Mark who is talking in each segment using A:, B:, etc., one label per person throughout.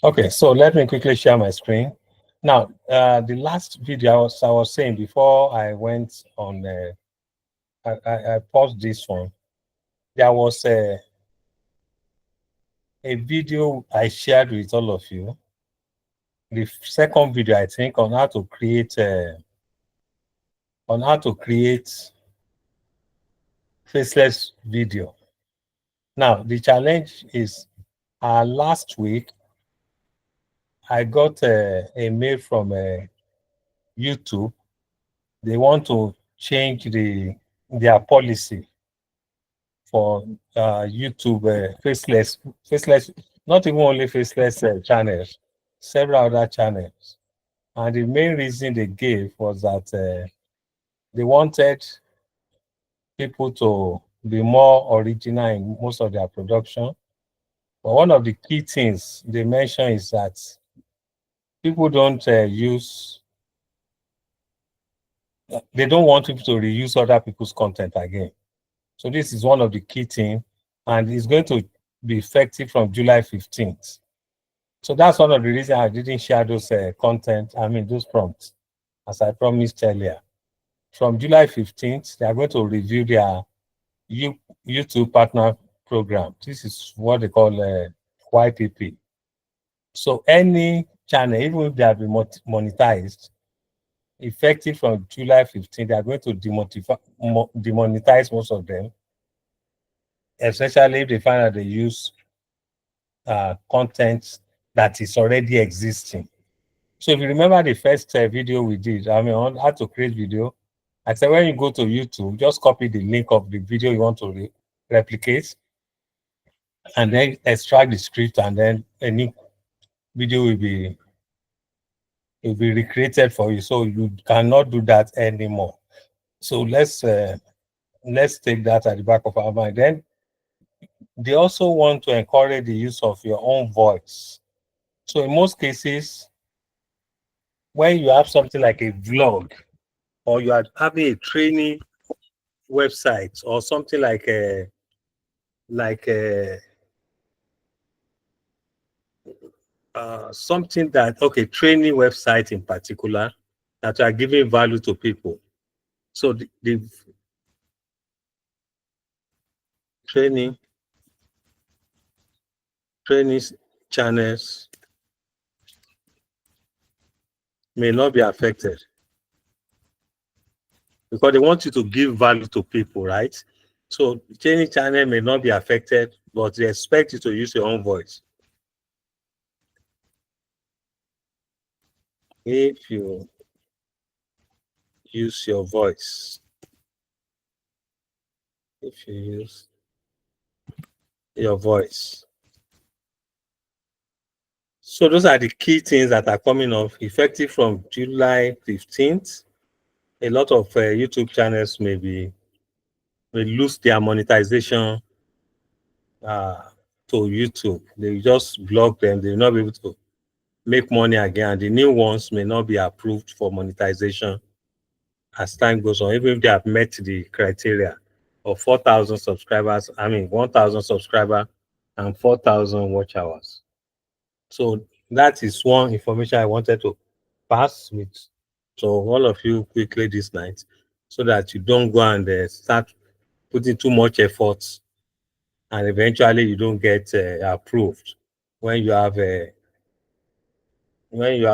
A: Okay, so let me quickly share my screen. Now, the last video I was saying before I went on, I paused this one. There was a video I shared with all of you. The second video, I think, on how to create faceless video. Now, the challenge is last week, I got a mail from YouTube. They want to change their policy for YouTube faceless, not even only faceless channels, several other channels. And the main reason they gave was that they wanted people to be more original in most of their production. But one of the key things they mention is that people don't they don't want people to reuse other people's content again. So this is one of the key things, and it's going to be effective from July 15th. So that's one of the reasons I didn't share those those prompts, as I promised earlier. From July 15th, they are going to review their YouTube partner program. This is what they call YPP. So any channel, even if they have been monetized, effective from July 15th, they are going to demonetize most of them, especially if they find that they use content that is already existing. So if you remember the first video we did, on how to create video, I said when you go to YouTube, just copy the link of the video you want to replicate, and then extract the script, and then a new video will be recreated for you. So you cannot do that anymore. So let's take that at the back of our mind. Then they also want to encourage the use of your own voice. So in most cases, when you have something like a vlog, or you are having a training website, or something like something that, okay, training website in particular, that are giving value to people. So the training channels may not be affected because they want you to give value to people, right? So training channel may not be affected, but they expect you to use your own voice. If you use your voice, if you use your voice. So those are the key things that are coming up effective from July 15th. A lot of YouTube channels may lose their monetization to YouTube. They just block them. They will not be able to make money again. And the new ones may not be approved for monetization as time goes on, even if they have met the criteria of 4,000 subscribers, 1,000 subscribers and 4,000 watch hours. So that is one information I wanted to pass with to all of you quickly this night, so that you don't go and start putting too much effort and eventually you don't get approved when you have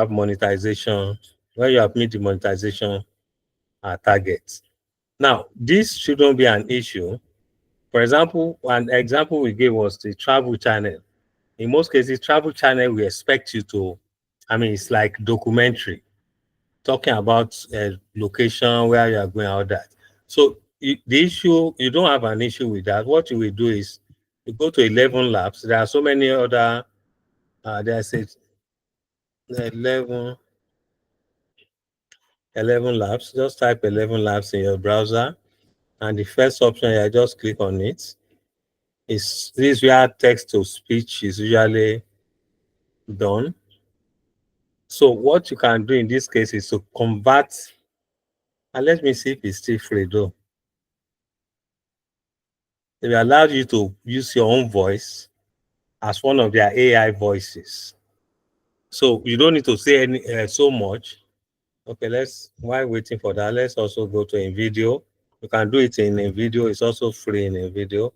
A: monetization, when you have met the monetization target. Now, this shouldn't be an issue. For example, one example we gave was the travel channel. In most cases, travel channel, we expect you to, it's like documentary, talking about location, where you are going, all that. So the issue, you don't have an issue with that. What you will do is you go to 11 Labs. There are so many other, there's 11 Labs. Just type 11 Labs in your browser. And the first option, I just click on it. This is where text to speech is usually done. So what you can do in this case is to convert, and let me see if it's still free though. They allow you to use your own voice as one of their AI voices. So you don't need to say any so much. Okay, while waiting for that, let's also go to a video. You can do it in a video. It's also free in a video.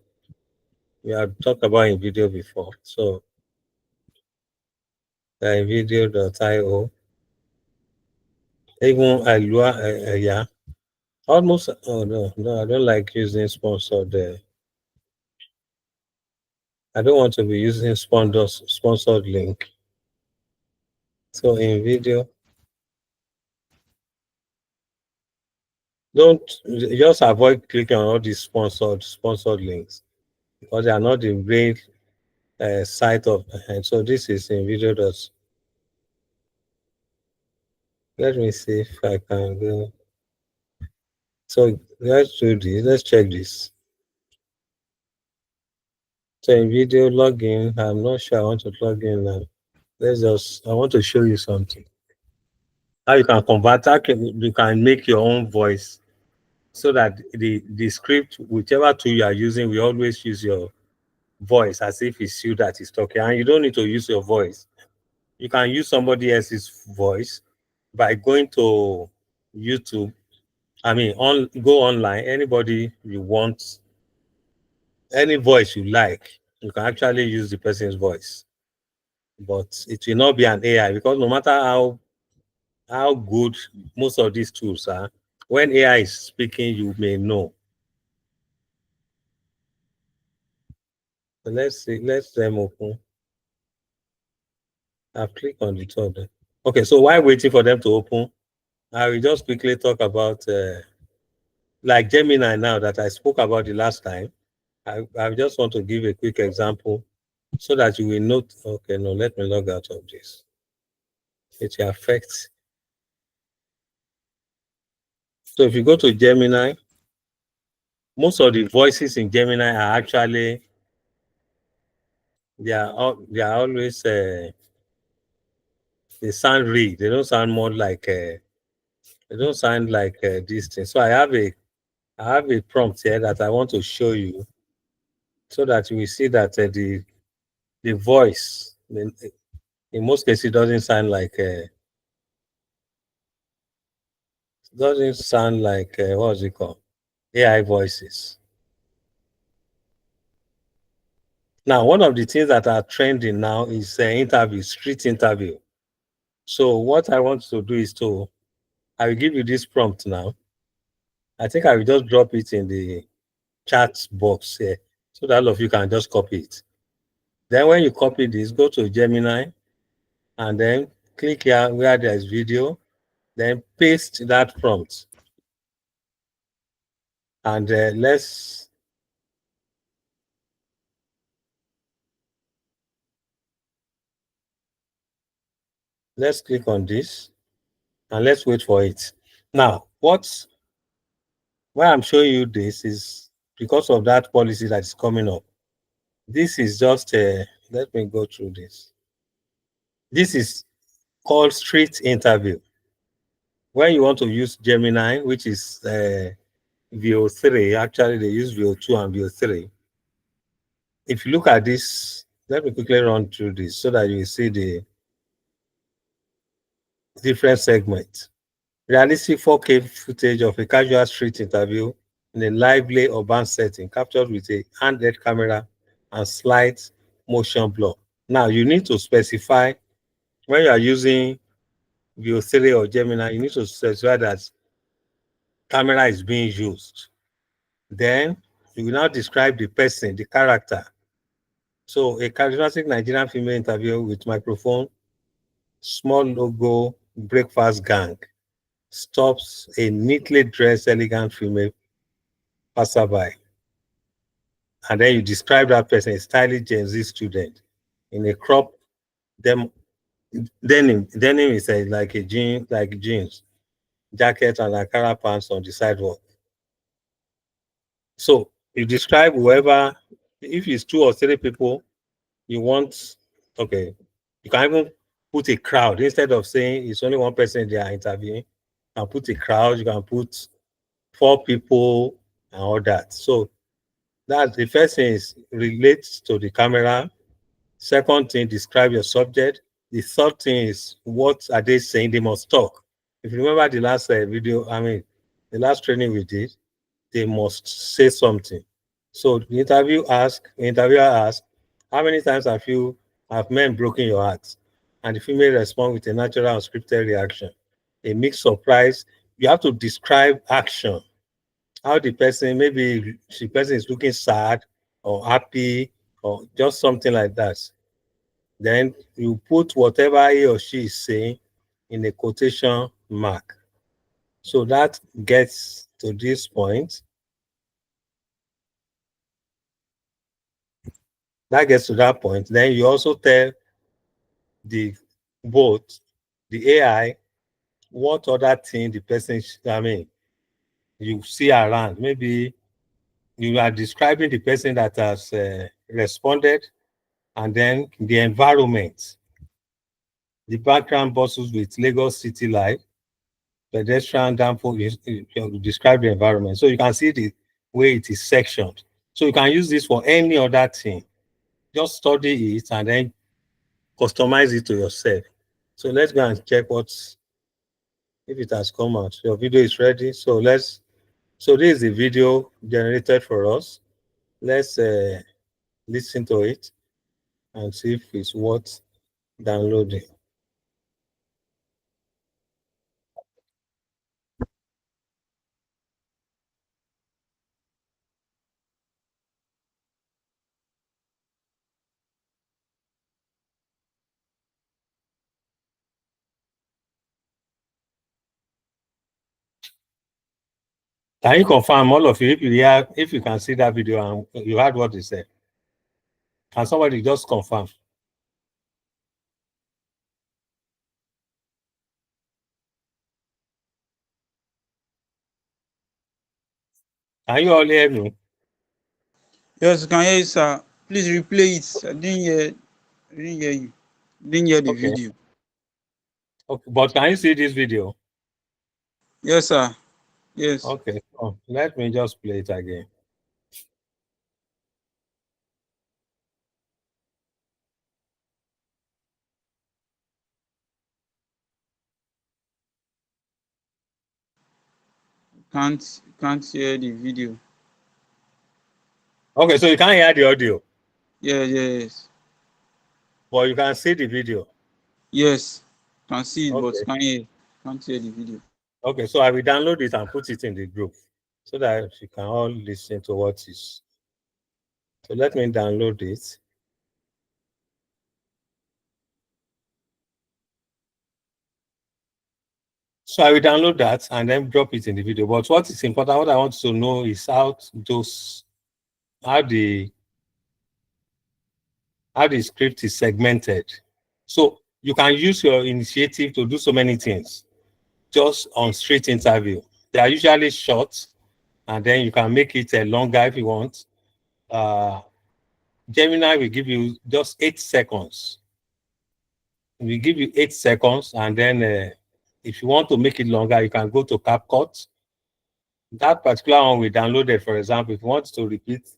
A: We have talked about in video before. So video.io. Even Alua, yeah. Almost, oh no, I don't like using sponsored. I don't want to be using sponsored link. So in video, don't just avoid clicking on all these sponsored links because they are not the real site of. So this is in video. Let me see if I can go. So let's do this. Let's check this. So in video login, I'm not sure I want to log in now. I want to show you something. How you can convert, you can make your own voice so that the script, whichever tool you are using, we always use your voice as if it's you that is talking. And you don't need to use your voice. You can use somebody else's voice by going to YouTube. Go online, anybody you want, any voice you like, you can actually use the person's voice. But it will not be an AI because no matter how good most of these tools are, when AI is speaking, you may know. So let's see, let's them open. I've clicked on the third. Okay, so while waiting for them to open, I will just quickly talk about like Gemini now that I spoke about the last time. I just want to give a quick example so that you will note. Okay, no, let me log out of this. It affects. So if you go to Gemini, most of the voices in Gemini are actually they are always they sound real. They don't sound more like they don't sound like this thing. So I have a prompt here that I want to show you so that you will see that the voice in most cases doesn't sound like what's it called, AI voices. Now, one of the things that are trending now is street interview. So what I want to do is I will give you this prompt now. I think I will just drop it in the chat box here so that all of you can just copy it. Then when you copy this, go to Gemini and then click here where there's video, then paste that prompt. And let's click on this and let's wait for it. Now, why I'm showing you this is because of that policy that is coming up. This is just let me go through this. This is called street interview. When you want to use Gemini, which is VO3, actually they use VO2 and VO3. If you look at this, let me quickly run through this so that you see the different segments. Realistic 4K footage of a casual street interview in a lively urban setting captured with a handheld camera and slight motion blur. Now, you need to specify when you are using VO3 or Gemini, you need to specify that camera is being used. Then you will now describe the person, the character. So a charismatic Nigerian female interview with microphone, small logo, breakfast gang, stops a neatly dressed, elegant female passerby. And then you describe that person, a stylish Gen Z student in a crop denim is like jeans, jacket and Ankara pants on the sidewalk. So you describe whoever, if it's 2 or 3 people, you want, okay, you can even put a crowd instead of saying it's only one person they are interviewing. You can put a crowd, you can put 4 people and all that. So that's the first thing is relate to the camera. Second thing, describe your subject. The third thing is, what are they saying? They must talk. If you remember the last video, I mean, the last training we did, they must say something. So the interviewer asked, how many times have men broken your heart? And the female respond with a natural unscripted reaction, a mixed surprise. You have to describe action. How the person, maybe the person is looking sad or happy or just something like that. Then you put whatever he or she is saying in a quotation mark. So that gets to this point. That gets to that point. Then you also tell the bot, the AI, what other thing the person, you see around. Maybe you are describing the person that has responded, and then the environment. The background bustles with Lagos city life, pedestrian downfall, you describe the environment. So you can see the way it is sectioned. So you can use this for any other thing. Just study it and then customize it to yourself. So let's go and check if it has come out. Your video is ready. So this is the video generated for us. Let's listen to it and see if it's worth downloading. Can you confirm, all of you, if you can see that video and you heard what they said? Can somebody just confirm? Can you all hear me?
B: Yes, I can hear you, sir. Please replay it. I didn't hear you. Didn't hear the video.
A: Okay, but can you see this video?
B: Yes, sir. Yes.
A: Okay. Oh, let me just play it again.
B: Can't hear the video.
A: Okay, so you can't hear the audio.
B: Yes.
A: But you can see the video.
B: Yes, can see it,
A: Okay.
B: but can't hear the video.
A: Okay, so I will download it and put it in the group so that you can all listen to what is. So let me download it. So I will download that and then drop it in the video. But what is important, what I want to know is how the script is segmented. So you can use your initiative to do so many things just on street interview. They are usually short, and then you can make it longer if you want. Gemini will give you just 8 seconds. We give you 8 seconds, and then if you want to make it longer, you can go to CapCut. That particular one we downloaded, for example, if you want to repeat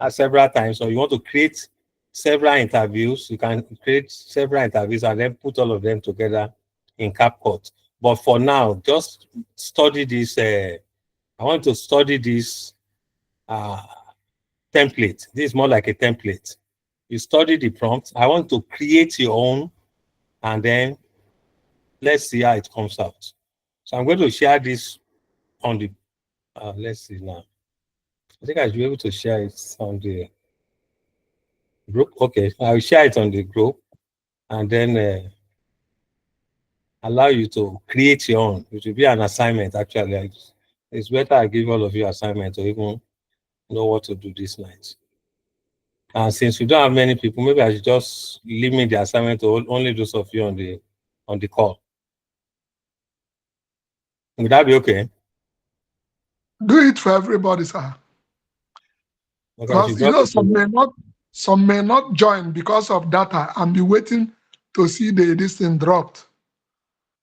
A: several times, or you want to create several interviews, you can create several interviews and then put all of them together in CapCut. But for now, just study this. I want to study this template. This is more like a template. You study the prompt. I want to create your own, and then let's see how it comes out. So I'm going to share this on the, let's see now. I think I should be able to share it on the group. Okay, I'll share it on the group and then allow you to create your own. It will be an assignment, actually. It's better I give all of you assignment to even know what to do this night. And since we don't have many people, maybe I should just limit the assignment to only those of you on the call. Would that be okay?
C: Do it for everybody, sir.
A: Okay,
C: because some may not join because of data and be waiting to see this thing dropped.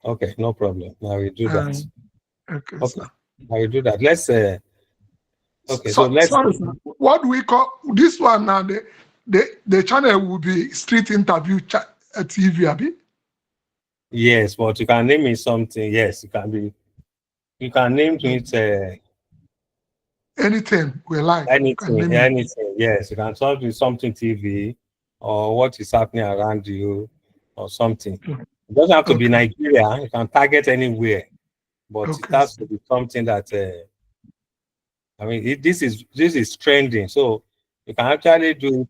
A: Okay, no problem. I will do that.
C: Okay,
A: sir. I will do that. Let's okay, so let's
C: sorry, sir. What do we call this one now? The channel will be Street Interview TV, Abi?
A: Yes, but you can name it something. Yes, it can be. You can name it
C: Anything we like. You can
A: anything.
C: name it.
A: Anything. Yes, you can talk with something TV or what is happening around you or something. It doesn't have to be
C: Okay.
A: Nigeria. You can target anywhere, but it
C: Okay.
A: has to be something that. I mean, this is trending, so you can actually do.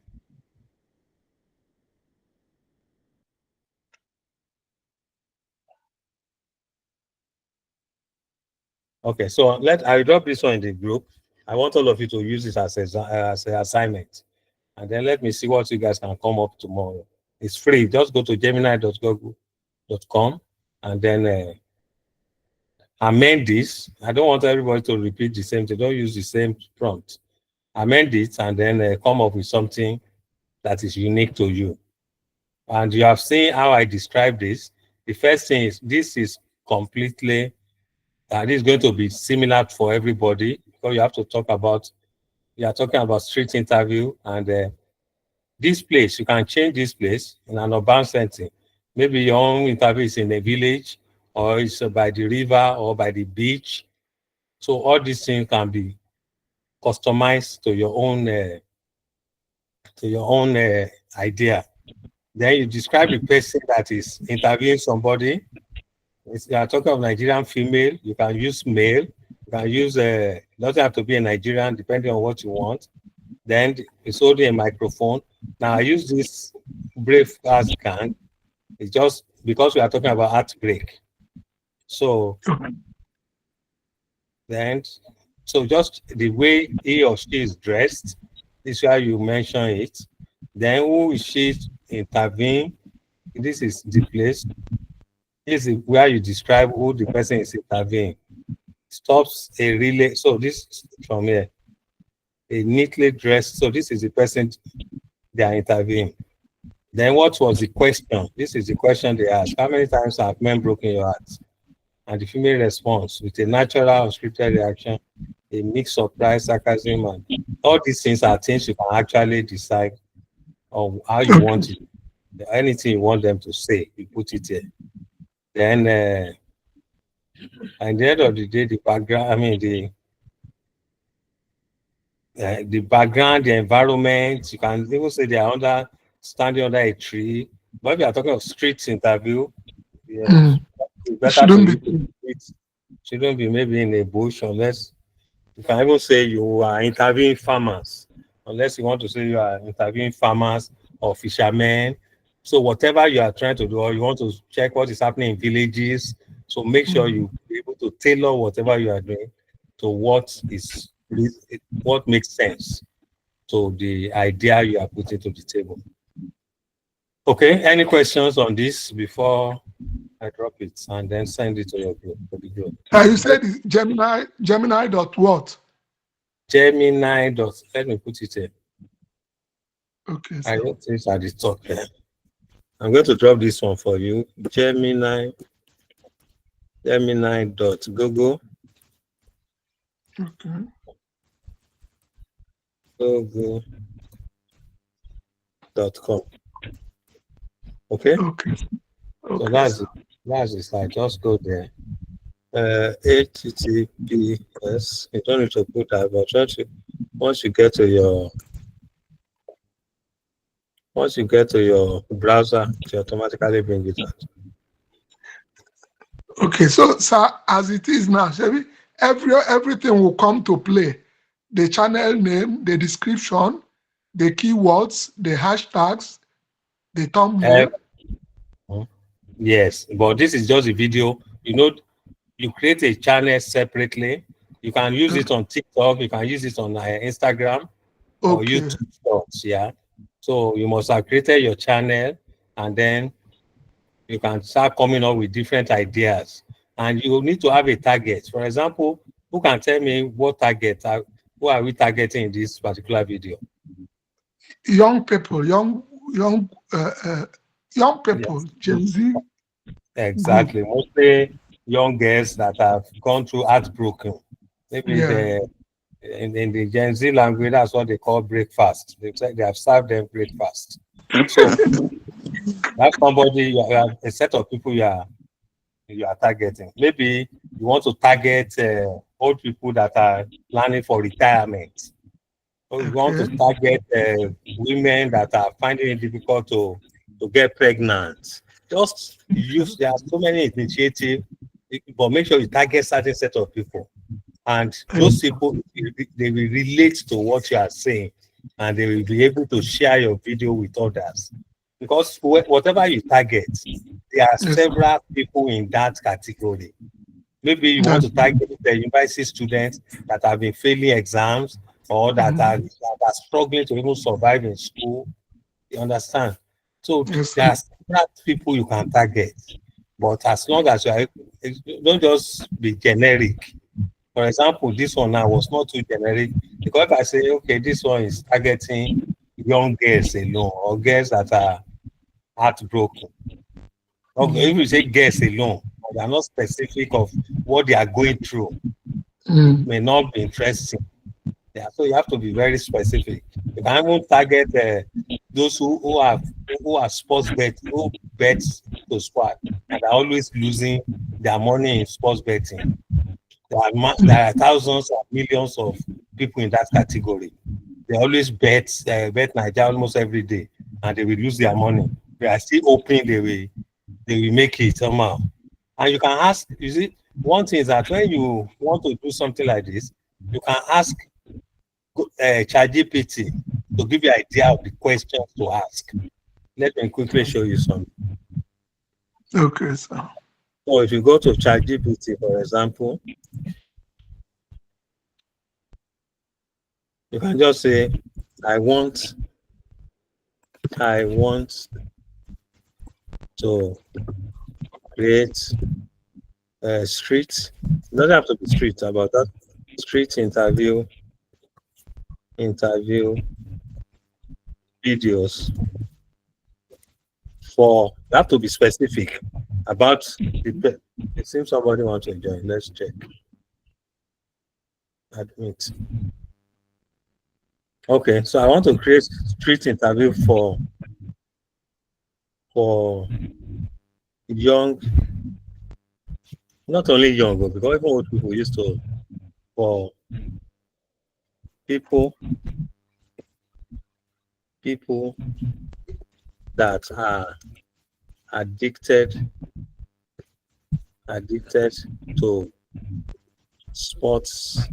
A: Okay, so I drop this one in the group. I want all of you to use this as an assignment, and then let me see what you guys can come up tomorrow. It's free. Just go to gemini.google.com and then amend this. I don't want everybody to repeat the same thing. Don't use the same prompt. Amend it and then come up with something that is unique to you. And you have seen how I describe this. The first thing is this is completely, this is going to be similar for everybody because you have to talk about, you are talking about street interview and this place, you can change this place in an urban setting. Maybe your own interview is in a village or it's by the river or by the beach. So all these things can be customized to your own idea. Then you describe the person that is interviewing somebody. You are talking of Nigerian female. You can use male. You can use doesn't have to be a Nigerian, depending on what you want. Then it's holding a microphone. Now I use this brave as can. It's just because we are talking about heartbreak. So then, so just the way he or she is dressed, this is why you mention it. Then who is she intervene? This is the place. This is where you describe who the person is intervening. Stops a relay. So this from here, a neatly dressed. So this is the person they are interviewing. Then what was the question? This is the question they ask. How many times have men broken your heart? And the female response with a natural or scripted reaction, a mix of surprise, sarcasm, and all these things are things you can actually decide on how you want it. Anything you want them to say, you put it here. Then at the end of the day, the background, I mean the background, the environment, you can even say they are standing under a tree. But if you are talking of street interview, yes, it's better for you to shouldn't be maybe in a bush unless you can even say you are interviewing farmers, unless you want to say you are interviewing farmers or fishermen. So whatever you are trying to do, or you want to check what is happening in villages, so make sure you be able to tailor whatever you are doing to what makes sense to the idea you are putting to the table. Okay, any questions on this before I drop it and then send it to your group?
C: You said it's Gemini dot what?
A: Gemini dot, let me put it here.
C: Okay.
A: I wrote this at the top there. I'm going to drop this one for you. Gemini dot Google.
C: Okay.
A: Google.com. Okay?
C: Okay.
A: So that's the site. Just go there. HTTPS. You don't need to put that, but once you get to your browser, it automatically bring it out.
C: Okay, so sir, as it is now, everything will come to play. The channel name, the description, the keywords, the hashtags, the thumbnail.
A: Yes, but this is just a video. You create a channel separately. You can use it on TikTok. You can use it on Instagram or YouTube Shorts. Yeah. So you must have created your channel, and then you can start coming up with different ideas. And you need to have a target. For example, who can tell me what target? Who are we targeting in this particular video?
C: Young people, young people, yes. Gen Z.
A: Exactly. Mostly young girls that have gone through heartbroken. Maybe in the Gen Z language, that's what they call breakfast. They have served them breakfast. So That's somebody, you have a set of people you are targeting. Maybe you want to target old people that are planning for retirement. Or you want to target women that are finding it difficult to get pregnant. Just use, there are so many initiatives, but make sure you target certain set of people. And those people, they will relate to what you are saying, and they will be able to share your video with others. Because whatever you target, there are several people in that category. Maybe you want to target the university students that have been failing exams, or that are struggling to even survive in school. You understand? So there are several people you can target. But as long as you are, don't just be generic. For example, this one now was not too generic, because if I say, okay, this one is targeting young girls alone, or girls that are heartbroken. Okay, if you say girls alone, they are not specific of what they are going through, may not be interesting. Yeah, so you have to be very specific. You can even target those who are sports who bet to sport and are always losing their money in sports betting. There are thousands or millions of people in that category. They always bet Nigeria almost every day, and they will lose their money. They are still hoping they will make it somehow. And you can ask, you see, one thing is that when you want to do something like this, you can ask ChatGPT to give you an idea of the questions to ask. Let me quickly show you something.
C: Okay, sir.
A: So if you go to ChatGPT, for example, you can just say, I want to create a street. It doesn't have to be street, about that street interview videos for, you have to be specific about the, it seems somebody wants to join. Let's check. Admit. Okay, so I want to create street interview for young, not only young, but because even old people used to, for people that are addicted to sports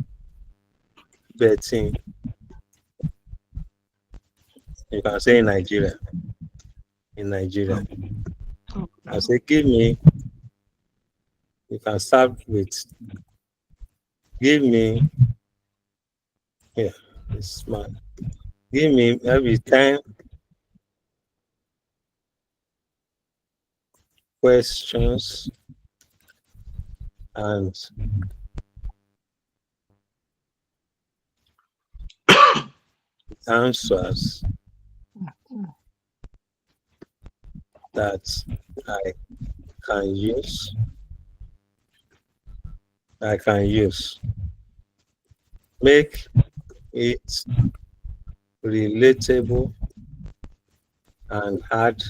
A: betting. You can say in Nigeria. I say, give me, you can start with, give me, yeah, it's smart. Give me maybe 10 questions and answers that I can use. Make it relatable and add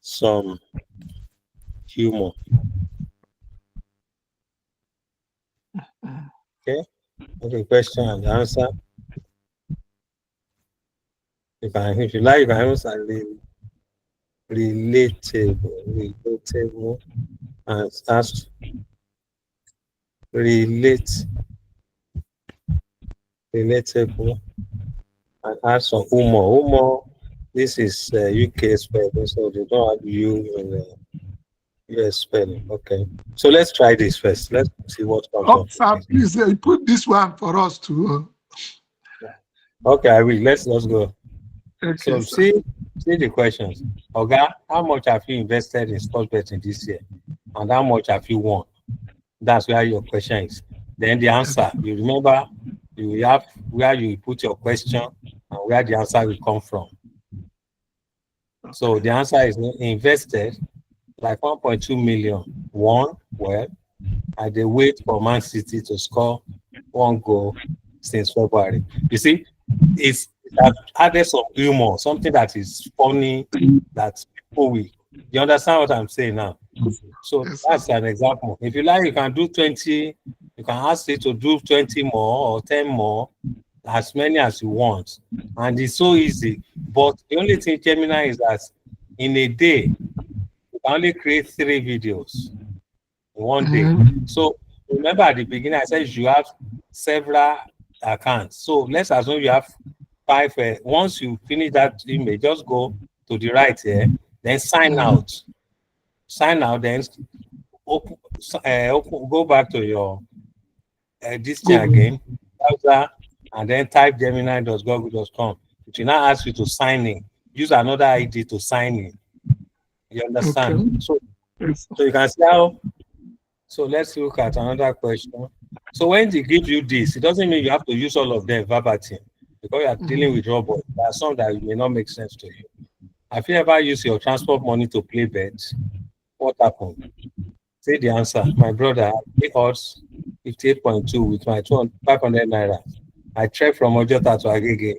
A: some humor. Okay, question and answer. If you like, you can answer relatable and ask relatable and add some humor. This is UK spelling, so they don't have U in US spelling. Okay, so let's try this first. Let's see what comes up.
C: Sir, please put this one for us to.
A: Okay, I will. Let's go.
C: Okay,
A: so see the questions. Okay, how much have you invested in sports betting this year, and how much have you won? That's where your question is. Then the answer. You remember, you have where you put your question and where the answer will come from. So the answer is invested like 1.2 million. Won, well, and they wait for Man City to score 1 goal since February. You see, it's I've added some humor, something that is funny, that people will. You understand what I'm saying now? So
C: Yes,
A: that's an example. If you like, you can do 20, you can ask it to do 20 more or 10 more, as many as you want. And it's so easy. But the only thing, Gemini, is that in a day, you can only create 3 videos in one day. So remember at the beginning, I said you have several accounts. So let's assume you have 5. Once you finish that image, just go to the right here, then sign out. Sign out, then open, go back to your this thing again, browser, and then type gemini.google.com. It will now ask you to sign in. Use another ID to sign in. You understand? So you can see how. So let's look at another question. So when they give you this, it doesn't mean you have to use all of them verbatim, because you are dealing with robots. There are some that may not make sense to you. Have you ever used your transport money to play bets? What happened? Say the answer. My brother, I odds 58.2 with my 500 naira. I trekked from Ojota to Agege.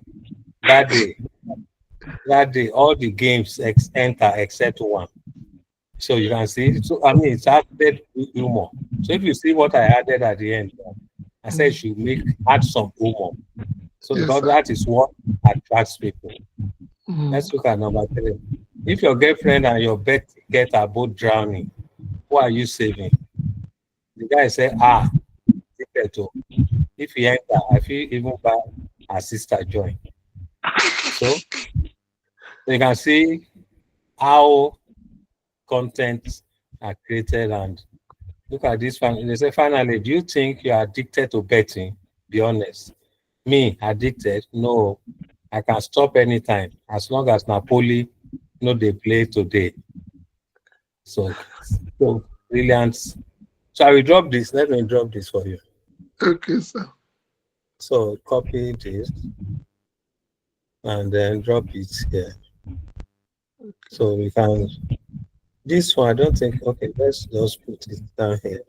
A: That day, all the games enter except one. So you can see. So I mean, it's added humor. So if you see what I added at the end, I said you add some humor. So because that is what attracts people. Let's look at number 3. If your girlfriend and your bet ticket are both drowning, who are you saving? The guy said, ticket. If he enter, I feel even buy her sister join. So you can see how content are created. And look at this one. They say, finally, do you think you are addicted to betting? Be honest. Me, addicted? No. I can stop anytime as long as Napoli they play today. So brilliant. So I will drop this. Let me drop this for you.
C: Okay, sir.
A: So copy this and then drop it here. Okay. So we can. This one, I don't think. Okay, let's just put it down here.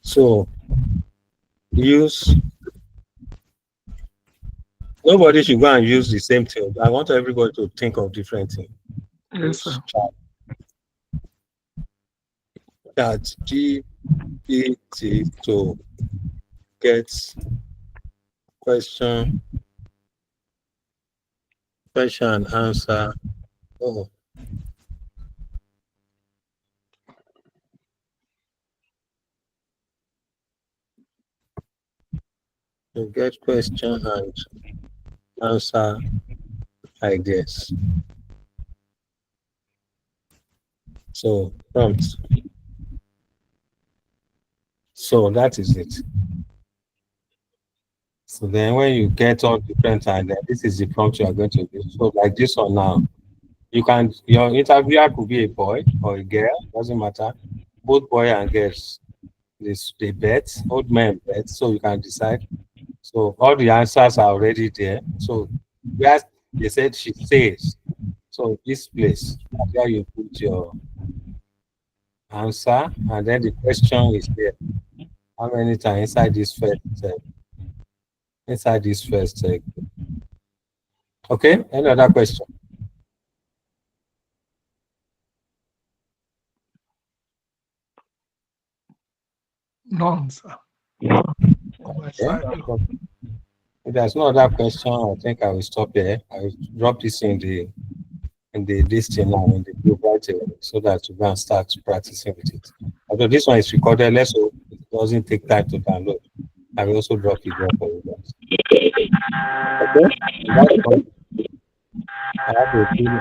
A: So use. Nobody should go and use the same thing. I want everybody to think of different things.
C: Yes, sir.
A: That GPT to get question and answer. To get question and answer ideas. So prompt. So that is it. So then when you get all different ideas, this is the prompt you are going to use. So like this one now, your interviewer could be a boy or a girl, doesn't matter. Both boy and girls, they bet, old men bet, so you can decide. So all the answers are already there. So where they said she says, so this place, that's where you put your answer, and then the question is there. How many times inside this first okay, any other question?
C: None, sir.
A: Okay. If there's no other question, I think I will stop here. I will drop this in the listing now in the group right away, so that you can start practicing with it. Although this one is recorded, let's hope it doesn't take time to download. I will also drop it for you guys. Okay? I have a feeling